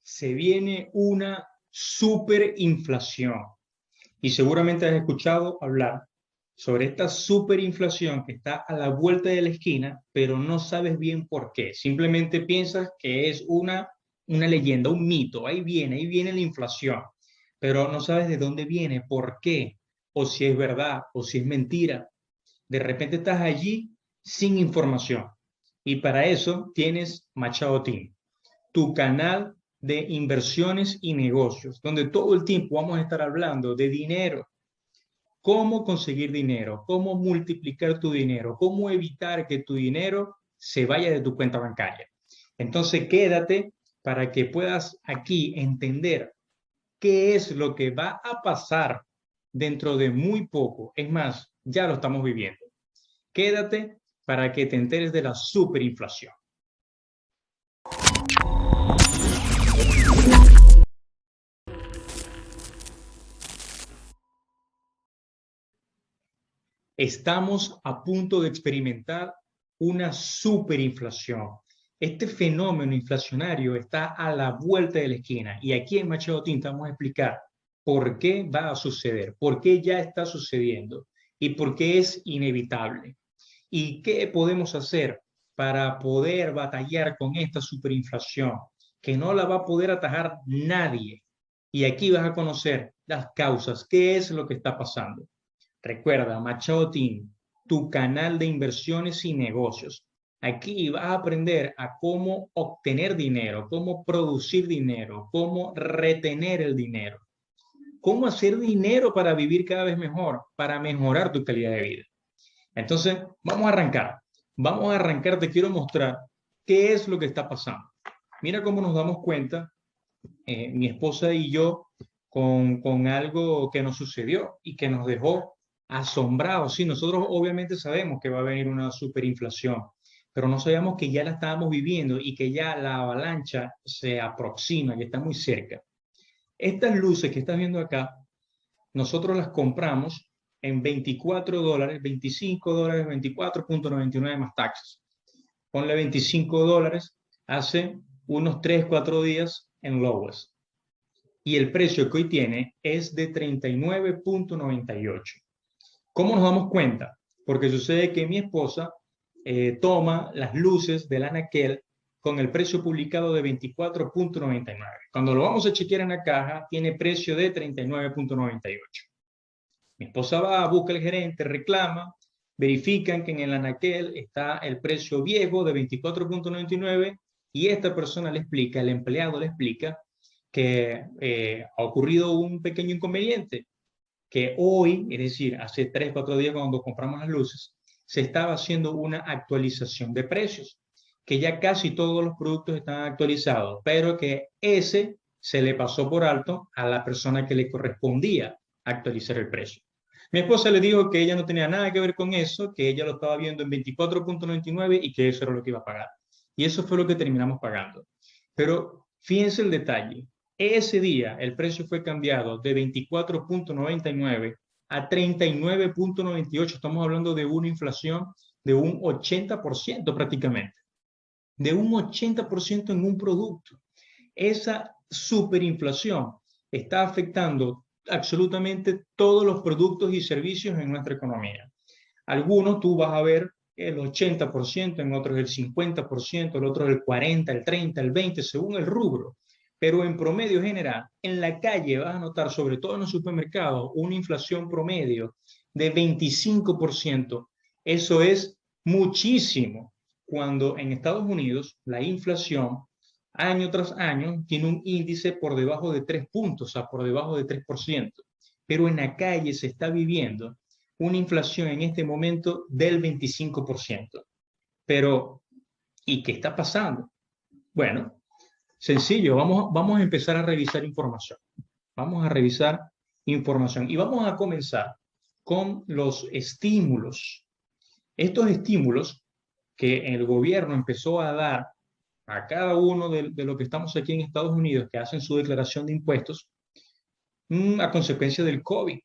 se viene una superinflación. Y seguramente has escuchado hablar sobre esta superinflación que está a la vuelta de la esquina, pero no sabes bien por qué. Simplemente piensas que es una leyenda, un mito. Ahí viene la inflación, pero no sabes de dónde viene, por qué, o si es verdad, o si es mentira. De repente estás allí sin información. Y para eso tienes Machado Team, tu canal de inversiones y negocios, donde todo el tiempo vamos a estar hablando de dinero, cómo conseguir dinero, cómo multiplicar tu dinero, cómo evitar que tu dinero se vaya de tu cuenta bancaria. Entonces, quédate para que puedas aquí entender qué es lo que va a pasar dentro de muy poco. Es más, ya lo estamos viviendo. Quédate para que te enteres de la superinflación. Estamos a punto de experimentar una superinflación. Este fenómeno inflacionario está a la vuelta de la esquina y aquí en Machado Tinta vamos a explicar por qué va a suceder, por qué ya está sucediendo y por qué es inevitable. ¿Y qué podemos hacer para poder batallar con esta superinflación que no la va a poder atajar nadie? Y aquí vas a conocer las causas, qué es lo que está pasando. Recuerda, Machado Team, tu canal de inversiones y negocios. Aquí vas a aprender a cómo obtener dinero, cómo producir dinero, cómo retener el dinero, cómo hacer dinero para vivir cada vez mejor, para mejorar tu calidad de vida. Entonces, vamos a arrancar. Vamos a arrancar, te quiero mostrar qué es lo que está pasando. Mira cómo nos damos cuenta, mi esposa y yo, con algo que nos sucedió y que nos dejó asombrados. Sí, nosotros obviamente sabemos que va a venir una superinflación, pero no sabíamos que ya la estábamos viviendo y que ya la avalancha se aproxima, que está muy cerca. Estas luces que estás viendo acá, nosotros las compramos en $24, $25, 24.99 más taxes. Ponle $25 hace unos 3, 4 días en Lowest. Y el precio que hoy tiene es de 39.98. ¿Cómo nos damos cuenta? Porque sucede que mi esposa toma las luces del anaquel con el precio publicado de 24.99. Cuando lo vamos a chequear en la caja, tiene precio de 39.98. Mi esposa va, busca al gerente, reclama, verifican que en el anaquel está el precio viejo de 24.99 y esta persona le explica, el empleado le explica que ha ocurrido un pequeño inconveniente, que hoy, es decir, hace 3, 4 días cuando compramos las luces, se estaba haciendo una actualización de precios, que ya casi todos los productos están actualizados, pero que ese se le pasó por alto a la persona que le correspondía actualizar el precio. Mi esposa le dijo que ella no tenía nada que ver con eso, que ella lo estaba viendo en 24.99 y que eso era lo que iba a pagar. Y eso fue lo que terminamos pagando. Pero fíjense el detalle. Ese día el precio fue cambiado de 24.99 a 39.98. Estamos hablando de una inflación de un 80% prácticamente. De un 80% en un producto. Esa superinflación está afectando absolutamente todos los productos y servicios en nuestra economía. Algunos tú vas a ver el 80%, en otros el 50%, el otro el 40%, el 30%, el 20%, según el rubro. Pero en promedio general, en la calle vas a notar, sobre todo en los supermercados, una inflación promedio de 25%. Eso es muchísimo, cuando en Estados Unidos la inflación año tras año tiene un índice por debajo de 3 puntos, o sea, por debajo de 3%. Pero en la calle se está viviendo una inflación en este momento del 25%. Pero, ¿y qué está pasando? Bueno, sencillo, vamos a empezar a revisar información. Vamos a revisar información y vamos a comenzar con los estímulos. Estos estímulos que el gobierno empezó a dar a cada uno de los que estamos aquí en Estados Unidos, que hacen su declaración de impuestos, a consecuencia del COVID.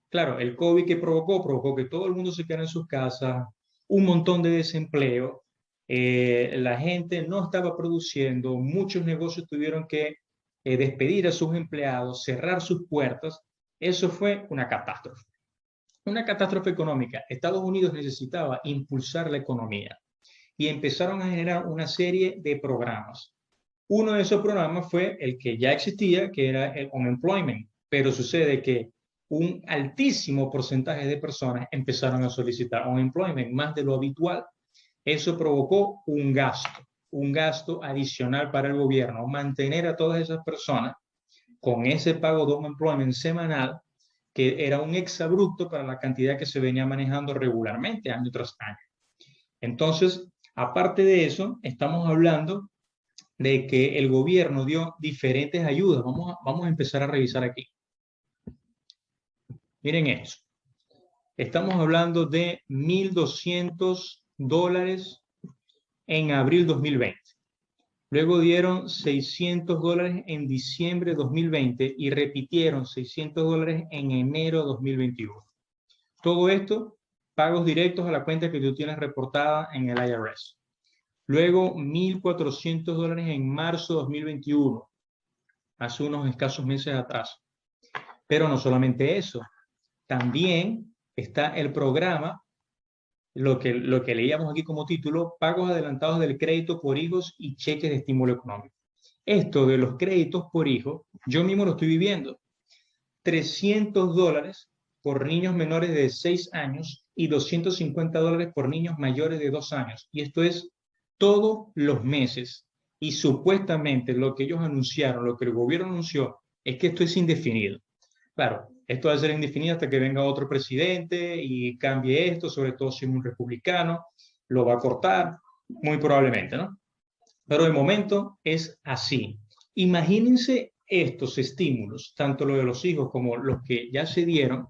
Claro, el COVID que provocó que todo el mundo se quedara en sus casas, un montón de desempleo, la gente no estaba produciendo, muchos negocios tuvieron que despedir a sus empleados, cerrar sus puertas, eso fue una catástrofe económica. Estados Unidos necesitaba impulsar la economía y empezaron a generar una serie de programas. Uno de esos programas fue el que ya existía, que era el unemployment, pero sucede que un altísimo porcentaje de personas empezaron a solicitar unemployment, más de lo habitual. Eso provocó un gasto adicional para el gobierno, mantener a todas esas personas con ese pago de unemployment semanal, que era un exabrupto para la cantidad que se venía manejando regularmente año tras año. Entonces, aparte de eso, estamos hablando de que el gobierno dio diferentes ayudas. Vamos a empezar a revisar aquí. Miren eso. Estamos hablando de $1,200 en abril 2020. Luego dieron $600 en diciembre de 2020 y repitieron $600 en enero de 2021. Todo esto, pagos directos a la cuenta que tú tienes reportada en el IRS. Luego, $1,400 en marzo de 2021, hace unos escasos meses atrás. Pero no solamente eso, también está el programa, lo que leíamos aquí como título, pagos adelantados del crédito por hijos y cheques de estímulo económico. Esto de los créditos por hijo, yo mismo lo estoy viviendo. $300 por niños menores de 6 años y $250 por niños mayores de 2 años. Y esto es todos los meses. Y supuestamente lo que ellos anunciaron, lo que el gobierno anunció, es que esto es indefinido. Claro, esto va a ser indefinido hasta que venga otro presidente y cambie esto, sobre todo si es un republicano, lo va a cortar, muy probablemente, ¿no? Pero de momento es así. Imagínense estos estímulos, tanto lo de los hijos como los que ya se dieron,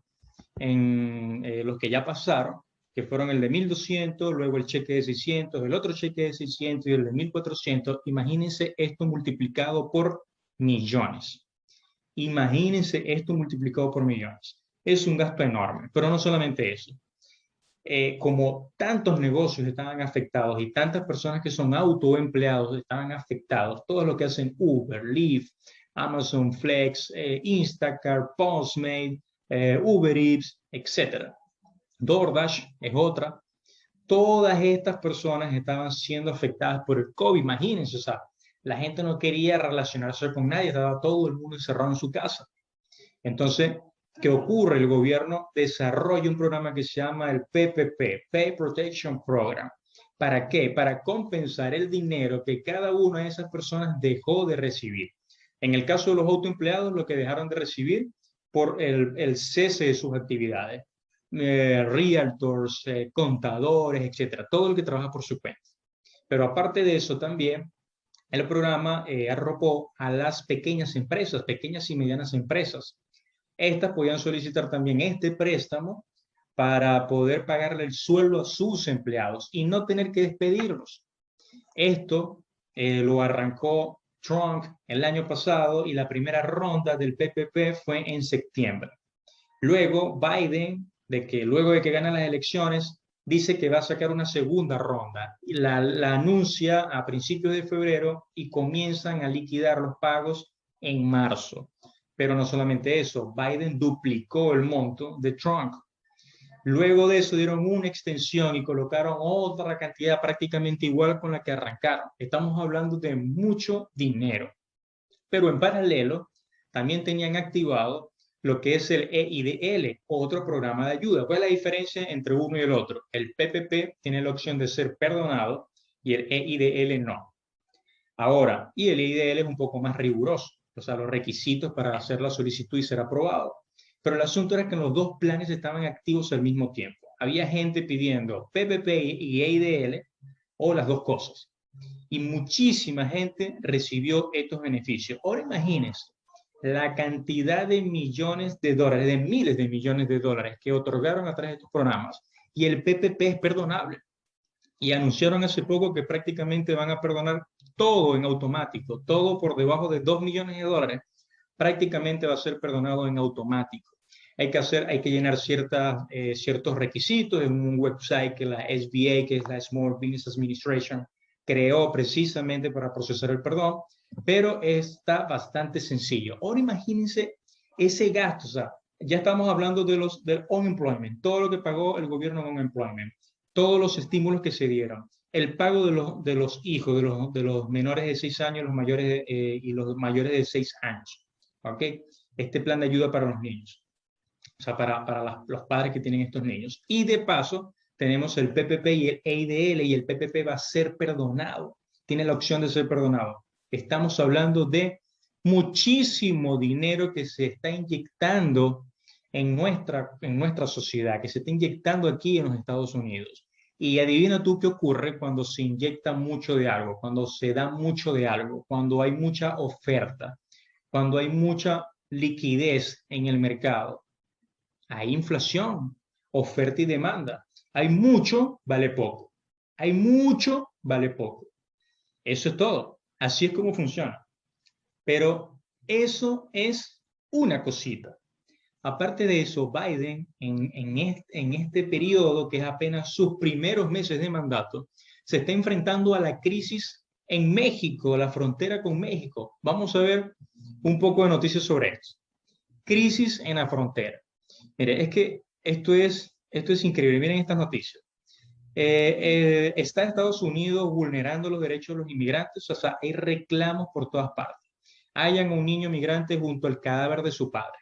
los que ya pasaron, que fueron el de 1,200, luego el cheque de 600, el otro cheque de 600 y el de 1,400. Imagínense esto multiplicado por millones. Imagínense esto multiplicado por millones. Es un gasto enorme, pero no solamente eso. Como tantos negocios estaban afectados y tantas personas que son autoempleados estaban afectados, todo lo que hacen Uber, Lyft, Amazon Flex, Instacart, Postmate, Uber Eats, etc. DoorDash es otra. Todas estas personas estaban siendo afectadas por el COVID. Imagínense, o sea, la gente no quería relacionarse con nadie, estaba todo el mundo encerrado en su casa. Entonces, ¿qué ocurre? El gobierno desarrolla un programa que se llama el PPP, Pay Protection Program. ¿Para qué? Para compensar el dinero que cada una de esas personas dejó de recibir. En el caso de los autoempleados, lo que dejaron de recibir por el cese de sus actividades. Realtors, contadores, etcétera, todo el que trabaja por su cuenta. Pero aparte de eso también, el programa arropó a las pequeñas empresas, pequeñas y medianas empresas. Estas podían solicitar también este préstamo para poder pagarle el sueldo a sus empleados y no tener que despedirlos. Esto lo arrancó Trump el año pasado y la primera ronda del PPP fue en septiembre. Luego Biden, luego de que gana las elecciones, dice que va a sacar una segunda ronda. La anuncia a principios de febrero y comienzan a liquidar los pagos en marzo. Pero no solamente eso, Biden duplicó el monto de Trump. Luego de eso dieron una extensión y colocaron otra cantidad prácticamente igual con la que arrancaron. Estamos hablando de mucho dinero. Pero en paralelo, también tenían activado lo que es el EIDL, otro programa de ayuda. ¿Cuál es la diferencia entre uno y el otro? El PPP tiene la opción de ser perdonado y el EIDL no. Ahora, y el EIDL es un poco más riguroso, o sea, los requisitos para hacer la solicitud y ser aprobado. Pero el asunto era que los dos planes estaban activos al mismo tiempo. Había gente pidiendo PPP y EIDL o las dos cosas. Y muchísima gente recibió estos beneficios. Ahora imagínense la cantidad de millones de dólares, de miles de millones de dólares que otorgaron a través de estos programas. Y el PPP es perdonable. Y anunciaron hace poco que prácticamente van a perdonar todo en automático, todo por debajo de 2 millones de dólares, prácticamente va a ser perdonado en automático. Hay que llenar ciertos requisitos en un website que la SBA, que es la Small Business Administration, creó precisamente para procesar el perdón, pero está bastante sencillo. Ahora imagínense ese gasto, o sea, ya estamos hablando del unemployment, todo lo que pagó el gobierno en unemployment, todos los estímulos que se dieron, el pago de los hijos, de los menores de 6 años, los mayores y los mayores de 6 años, ¿ok? Este plan de ayuda para los niños, o sea, para los padres que tienen estos niños. Y de paso, tenemos el PPP y el EIDL, y el PPP va a ser perdonado, tiene la opción de ser perdonado. Estamos hablando de muchísimo dinero que se está inyectando en nuestra sociedad, que se está inyectando aquí en los Estados Unidos. Y adivina tú qué ocurre cuando se inyecta mucho de algo, cuando se da mucho de algo, cuando hay mucha oferta, cuando hay mucha liquidez en el mercado. Hay inflación, oferta y demanda. Hay mucho, vale poco. Hay mucho, vale poco. Eso es todo. Así es como funciona. Pero eso es una cosita. Aparte de eso, Biden en este periodo, que es apenas sus primeros meses de mandato, se está enfrentando a la crisis en México, la frontera con México. Vamos a ver un poco de noticias sobre esto. Crisis en la frontera. Mire, es que esto es increíble. Miren estas noticias. Está Estados Unidos vulnerando los derechos de los inmigrantes, o sea, hay reclamos por todas partes. Hayan un niño migrante junto al cadáver de su padre.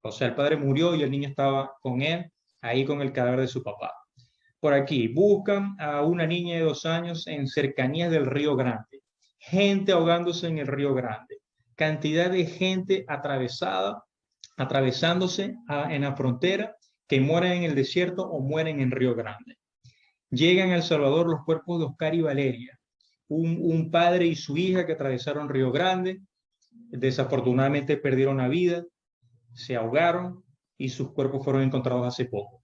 O sea, el padre murió y el niño estaba con él, ahí con el cadáver de su papá. Por aquí, buscan a una niña de 2 años en cercanías del Río Grande. Gente ahogándose en el Río Grande. Cantidad de gente atravesándose en la frontera, que mueren en el desierto o mueren en Río Grande. Llegan a El Salvador los cuerpos de Oscar y Valeria, un padre y su hija que atravesaron Río Grande, desafortunadamente perdieron la vida, se ahogaron y sus cuerpos fueron encontrados hace poco.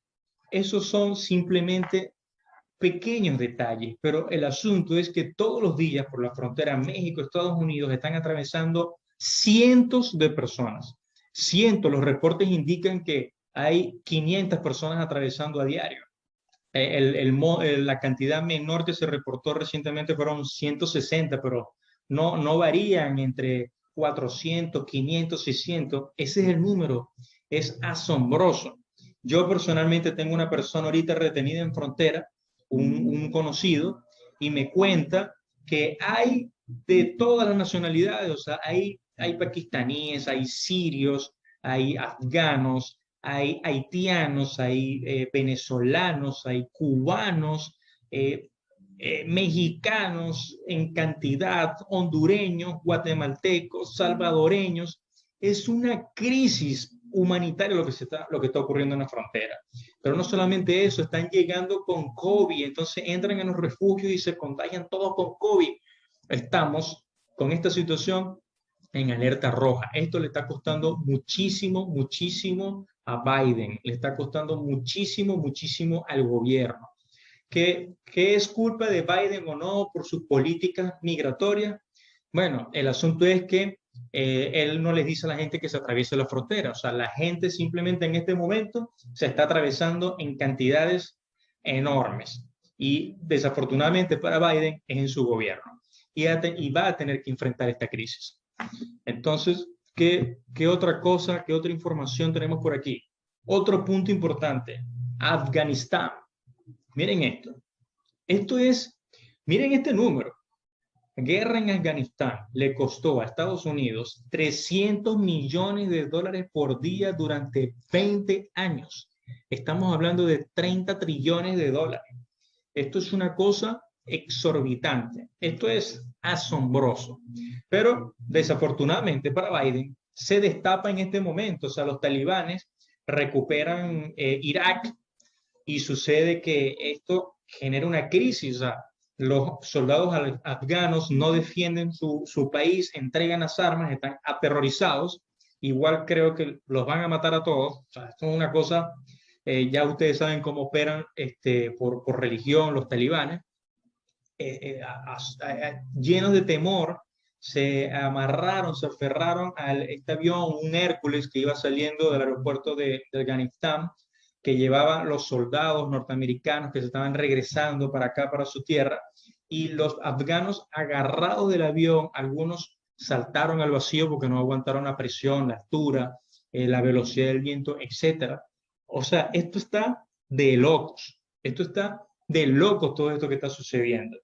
Esos son simplemente pequeños detalles, pero el asunto es que todos los días por la frontera México-Estados Unidos están atravesando cientos de personas. Cientos, los reportes indican que hay 500 personas atravesando a diario. La cantidad menor que se reportó recientemente fueron 160, pero no varían entre 400, 500, 600. Ese es el número. Es asombroso. Yo personalmente tengo una persona ahorita retenida en frontera, un conocido, y me cuenta que hay de todas las nacionalidades, o sea, hay pakistaníes, hay sirios, hay afganos, hay haitianos, hay venezolanos, hay cubanos, mexicanos en cantidad, hondureños, guatemaltecos, salvadoreños. Es una crisis humanitaria lo que está ocurriendo en la frontera. Pero no solamente eso, están llegando con COVID, entonces entran en los refugios y se contagian todos con COVID. Estamos con esta situación en alerta roja. Esto le está costando muchísimo, muchísimo a Biden, le está costando muchísimo, muchísimo al gobierno. ¿Qué es culpa de Biden o no por sus políticas migratorias? Bueno, el asunto es que él no les dice a la gente que se atraviese la frontera. O sea, la gente simplemente en este momento se está atravesando en cantidades enormes. Y desafortunadamente para Biden es en su gobierno. Y va a tener que enfrentar esta crisis. Entonces, ¿qué otra cosa, qué otra información tenemos por aquí? Otro punto importante, Afganistán. Miren esto. Miren este número. Guerra en Afganistán le costó a Estados Unidos 300 millones de dólares por día durante 20 años. Estamos hablando de 30 trillones de dólares. Esto es una cosa exorbitante. Esto es asombroso. Pero desafortunadamente para Biden se destapa en este momento. O sea, los talibanes recuperan Irak y sucede que esto genera una crisis. O sea, los soldados afganos no defienden su país, entregan las armas, están aterrorizados. Igual creo que los van a matar a todos. O sea, esto es una cosa, ya ustedes saben cómo operan por religión los talibanes. Llenos de temor, se amarraron, se aferraron a este avión, un Hércules que iba saliendo del aeropuerto de Afganistán, que llevaba los soldados norteamericanos que se estaban regresando para acá, para su tierra, y los afganos agarrados del avión, algunos saltaron al vacío porque no aguantaron la presión, la altura, la velocidad del viento, etcétera. O sea, esto está de locos. Esto está de locos todo esto que está sucediendo.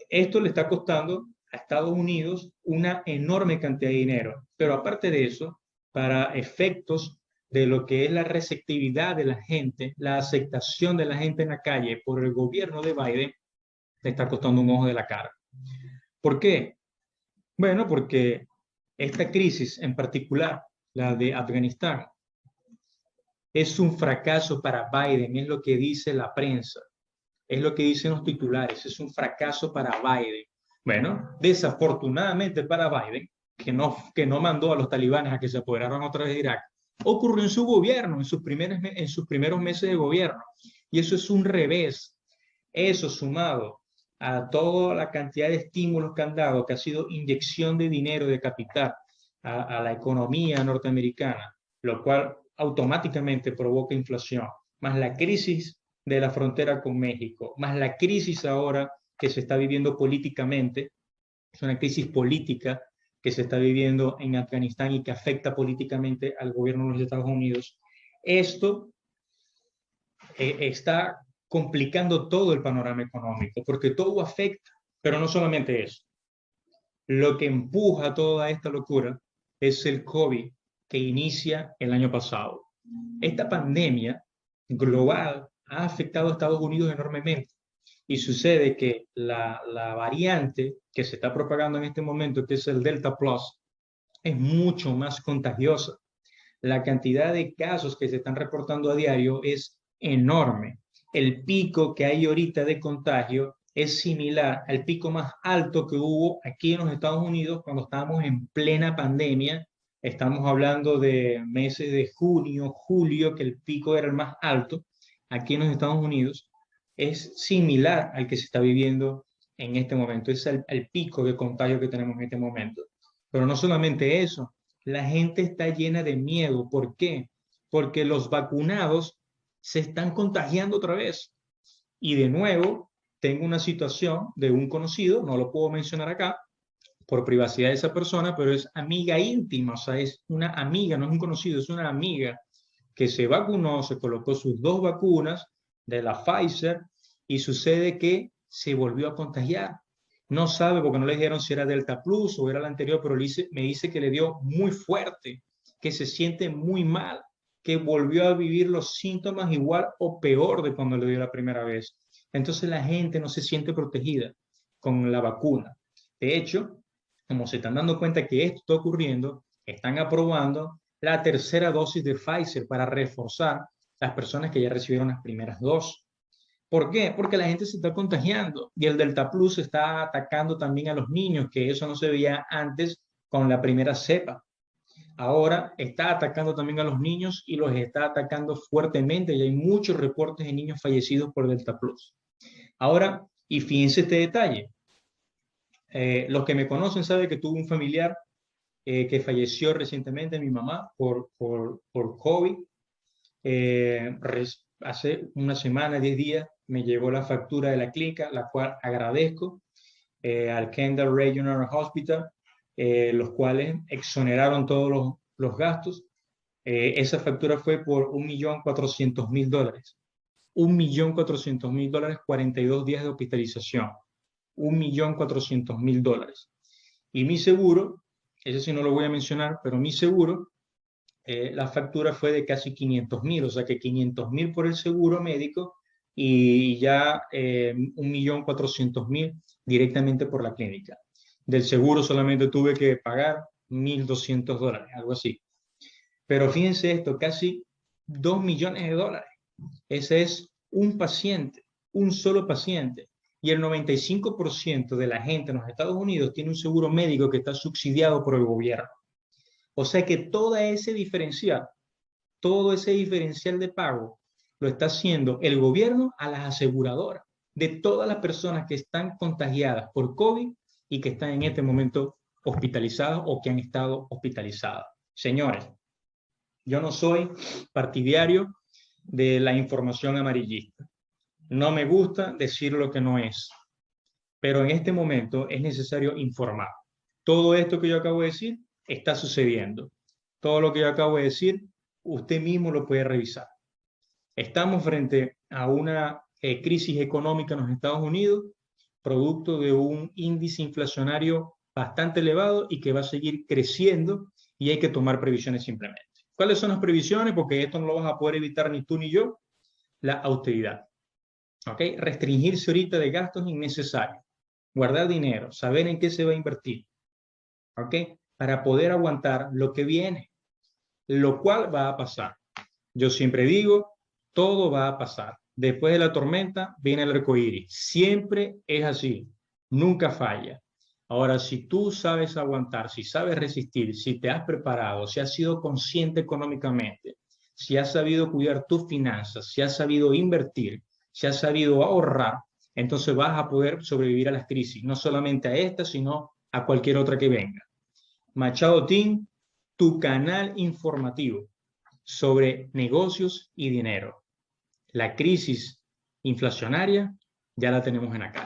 Esto le está costando a Estados Unidos una enorme cantidad de dinero. Pero aparte de eso, para efectos de lo que es la receptividad de la gente, la aceptación de la gente en la calle por el gobierno de Biden, le está costando un ojo de la cara. ¿Por qué? Bueno, porque esta crisis en particular, la de Afganistán, es un fracaso para Biden, es lo que dice la prensa, es lo que dicen los titulares, es un fracaso para Biden. Bueno, desafortunadamente para Biden, que no mandó a los talibanes a que se apoderaran otra vez de Irak, ocurrió en su gobierno, en sus primeros meses de gobierno. Y eso es un revés. Eso sumado a toda la cantidad de estímulos que han dado, que ha sido inyección de dinero, de capital a la economía norteamericana, lo cual automáticamente provoca inflación, más la crisis de la frontera con México, más la crisis ahora que se está viviendo políticamente, es una crisis política que se está viviendo en Afganistán y que afecta políticamente al gobierno de los Estados Unidos. Esto está complicando todo el panorama económico, porque todo afecta, pero no solamente eso. Lo que empuja toda esta locura es el COVID que inicia el año pasado. Esta pandemia global ha afectado a Estados Unidos enormemente y sucede que la variante que se está propagando en este momento, que es el Delta Plus, es mucho más contagiosa. La cantidad de casos que se están reportando a diario es enorme. El pico que hay ahorita de contagio es similar al pico más alto que hubo aquí en los Estados Unidos cuando estábamos en plena pandemia. Estamos hablando de meses de junio, julio, que el pico era el más alto aquí en los Estados Unidos. Es similar al que se está viviendo en este momento. Es el pico de contagio que tenemos en este momento. Pero no solamente eso, la gente está llena de miedo. ¿Por qué? Porque los vacunados se están contagiando otra vez. Y de nuevo, tengo una situación de un conocido, no lo puedo mencionar acá por privacidad de esa persona, pero es amiga íntima, o sea, es una amiga, no es un conocido, es una amiga que se vacunó, se colocó sus 2 vacunas de la Pfizer y sucede que se volvió a contagiar. No sabe porque no le dijeron si era Delta Plus o era la anterior, pero me dice que le dio muy fuerte, que se siente muy mal, que volvió a vivir los síntomas igual o peor de cuando le dio la primera vez. Entonces la gente no se siente protegida con la vacuna. De hecho, como se están dando cuenta que esto está ocurriendo, están aprobando la tercera dosis de Pfizer para reforzar las personas que ya recibieron las primeras dos. ¿Por qué? Porque la gente se está contagiando y el Delta Plus está atacando también a los niños, que eso no se veía antes con la primera cepa. Ahora está atacando también a los niños y los está atacando fuertemente y hay muchos reportes de niños fallecidos por Delta Plus. Ahora, y fíjense este detalle, los que me conocen saben que tuve un familiar que falleció recientemente, mi mamá, por COVID. Hace una semana, 10 días, me llegó la factura de la clínica, la cual agradezco al Kendall Regional Hospital, los cuales exoneraron todos los gastos. Esa factura fue por $1.400.000. $1.400.000, 42 días de hospitalización. $1.400.000. Y mi seguro, ese sí no lo voy a mencionar, pero mi seguro, la factura fue de casi 500.000, o sea que 500.000 por el seguro médico y ya 1.400.000 directamente por la clínica. Del seguro solamente tuve que pagar $1.200, algo así. Pero fíjense esto, casi $2 millones. Ese es un paciente, un solo paciente. Y el 95% de la gente en los Estados Unidos tiene un seguro médico que está subsidiado por el gobierno. O sea que todo ese diferencial de pago lo está haciendo el gobierno a las aseguradoras de todas las personas que están contagiadas por COVID y que están en este momento hospitalizadas o que han estado hospitalizadas. Señores, yo no soy partidario de la información amarillista. No me gusta decir lo que no es. pero en este momento es necesario informar. Todo esto que yo acabo de decir está sucediendo. Todo lo que yo acabo de decir, usted mismo lo puede revisar. Estamos frente a una crisis económica en los Estados Unidos, producto de un índice inflacionario bastante elevado y que va a seguir creciendo y hay que tomar previsiones simplemente. ¿Cuáles son las previsiones? Porque esto no lo vas a poder evitar ni tú ni yo. La austeridad. ¿Ok? Restringirse ahorita de gastos innecesarios. Guardar dinero, saber en qué se va a invertir. ¿Ok? Para poder aguantar lo que viene, lo cual va a pasar. Yo siempre digo, todo va a pasar. Después de la tormenta viene el arco iris. Siempre es así. Nunca falla. Ahora, si tú sabes aguantar, si sabes resistir, si te has preparado, si has sido consciente económicamente, si has sabido cuidar tus finanzas, si has sabido invertir, si has sabido ahorrar, entonces vas a poder sobrevivir a las crisis, no solamente a esta, sino a cualquier otra que venga. Machado Team, tu canal informativo sobre negocios y dinero. La crisis inflacionaria ya la tenemos en la cara.